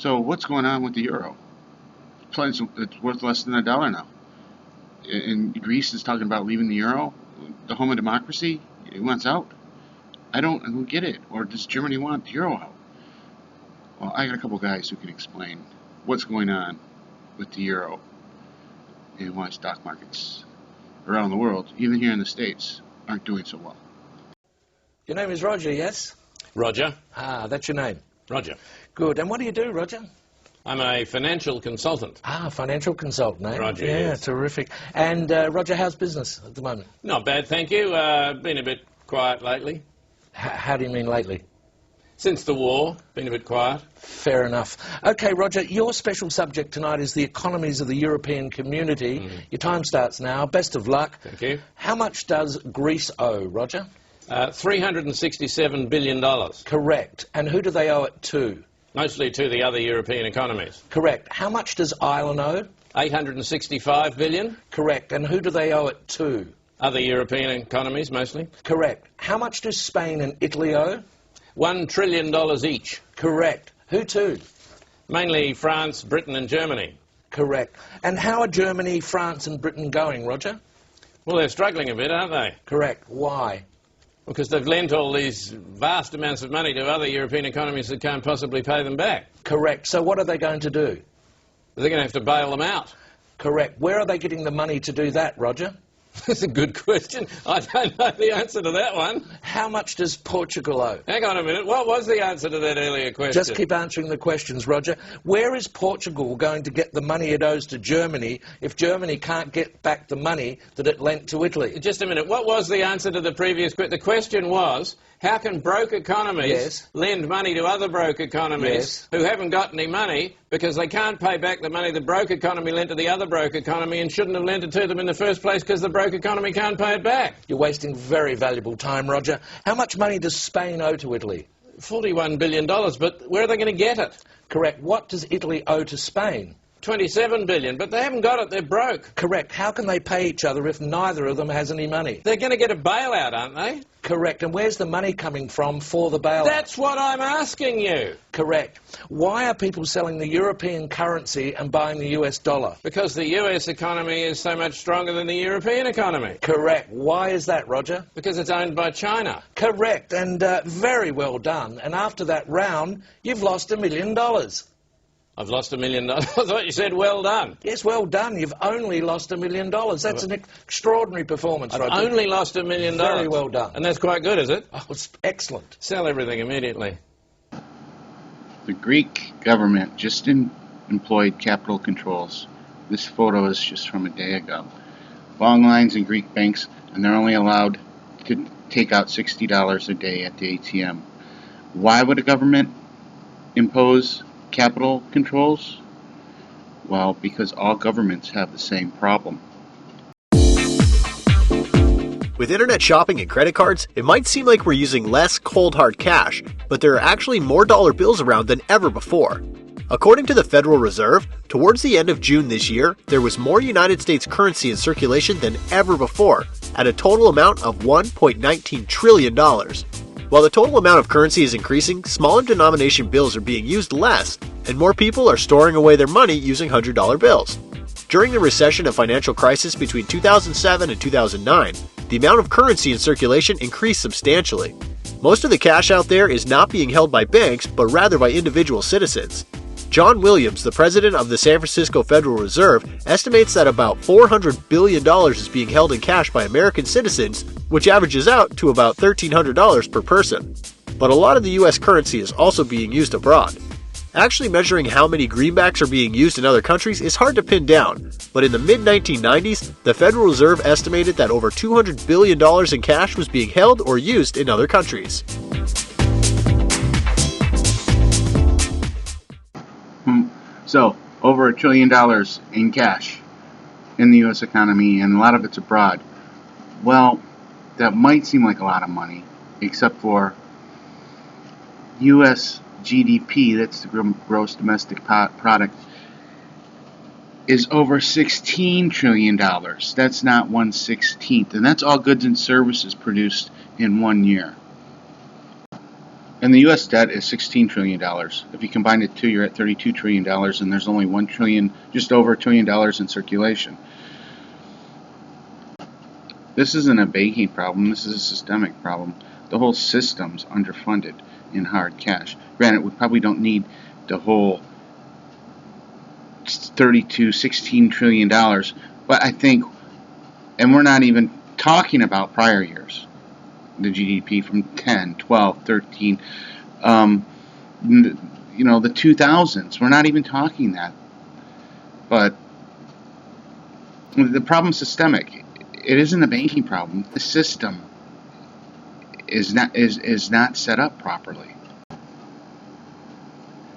So what's going on with the euro? It's worth less than $1 now. And Greece is talking about leaving the euro, the home of democracy. It wants out. I don't get it. Or does Germany want the euro out? Well, I got a couple guys who can explain what's going on with the euro and why stock markets around the world, even here in the States, aren't doing so well. Your name is Roger, yes? Roger. Ah, that's your name. Roger. Good. And what do you do, Roger? I'm a financial consultant. Ah, financial consultant, eh? Roger, Yeah, yes. Terrific. And, Roger, how's business at the moment? Not bad, thank you. Been a bit quiet lately. How do you mean lately? Since the war, been a bit quiet. Fair enough. OK, Roger, your special subject tonight is the economies of the European community. Your time starts now. Best of luck. Thank you. How much does Greece owe, Roger? $367 billion. Correct. And who do they owe it to? Mostly to the other European economies. Correct. How much does Ireland owe? $865 billion. Correct. And who do they owe it to? Other European economies, mostly. Correct. How much do Spain and Italy owe? $1 trillion each. Correct. Who to? Mainly France, Britain and Germany. Correct. And how are Germany, France and Britain going, Roger? Well, they're struggling a bit, aren't they? Correct. Why? Because they've lent all these vast amounts of money to other European economies that can't possibly pay them back. Correct. So what are they going to do? They're going to have to bail them out. Correct. Where are they getting the money to do that, Roger? That's a good question. I don't know the answer to that one. How much does Portugal owe? Hang on a minute. What was the answer to that earlier question? Just keep answering the questions, Roger. Where is Portugal going to get the money it owes to Germany if Germany can't get back the money that it lent to Italy? Just a minute. What was the answer to the previous question? The question was, how can broke economies lend money to other broke economies who haven't got any money because they can't pay back the money the broke economy lent to the other broke economy and shouldn't have lent it to them in the first place because the broke economy can't pay it back? You're wasting very valuable time, Roger. How much money does Spain owe to Italy? $41 billion, but where are they going to get it? Correct. What does Italy owe to Spain? $27 billion, but they haven't got it. They're broke. Correct. How can they pay each other if neither of them has any money? They're going to get a bailout, aren't they? Correct. And where's the money coming from for the bailout? That's what I'm asking you. Correct. Why are people selling the European currency and buying the US dollar? Because the US economy is so much stronger than the European economy. Correct. Why is that, Roger? Because it's owned by China. Correct. And very well done. And after that round, you've lost $1 million. I've lost $1 million. I thought you said well done. Yes, well done. You've only lost $1 million. That's an extraordinary performance, Roger. I've only lost $1 million. Very well done. And that's quite good, is it? Oh, it's excellent. Sell everything immediately. The Greek government just employed capital controls. This photo is just from a day ago. Long lines in Greek banks, and they're only allowed to take out $60 a day at the ATM. Why would a government impose capital controls? Well, because all governments have the same problem. With internet shopping and credit cards, it might seem like we're using less cold hard cash, but there are actually more dollar bills around than ever before. According to the Federal Reserve, towards the end of June this year, there was more United States currency in circulation than ever before, at a total amount of $1.19 trillion. While the total amount of currency is increasing, smaller denomination bills are being used less, and more people are storing away their money using $100 bills. During the recession and financial crisis between 2007 and 2009, the amount of currency in circulation increased substantially. Most of the cash out there is not being held by banks, but rather by individual citizens. John Williams, the president of the San Francisco Federal Reserve, estimates that about $400 billion is being held in cash by American citizens, which averages out to about $1,300 per person. But a lot of the US currency is also being used abroad. Actually measuring how many greenbacks are being used in other countries is hard to pin down, but in the mid-1990s, the Federal Reserve estimated that over $200 billion in cash was being held or used in other countries. So, over $1 trillion in cash in the U.S. economy, and a lot of it's abroad. Well, that might seem like a lot of money, except for U.S. GDP, that's the gross domestic product, is over $16 trillion. That's not 1/16th, and that's all goods and services produced in 1 year. And the U.S. debt is $16 trillion. If you combine the two, you're at $32 trillion, and there's only $1 trillion, just over $1 trillion in circulation. This isn't a banking problem. This is a systemic problem. The whole system's underfunded in hard cash. Granted, we probably don't need the whole $16 trillion, but I think, and we're not even talking about prior years, the GDP from 10, 12, 13, the 2000s. We're not even talking that. But the problem's systemic. It isn't a banking problem. The system is not set up properly.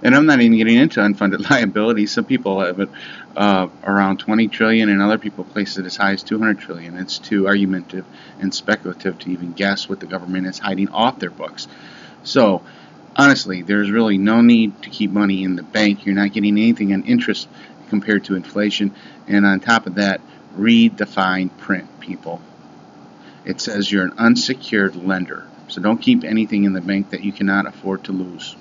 And I'm not even getting into unfunded liabilities. Some people have it around 20 trillion, and other people place it as high as 200 trillion. It's too argumentative and speculative to even guess what the government is hiding off their books. So, honestly, there's really no need to keep money in the bank. You're not getting anything in interest compared to inflation. And on top of that, read the fine print, people. It says you're an unsecured lender. So don't keep anything in the bank that you cannot afford to lose.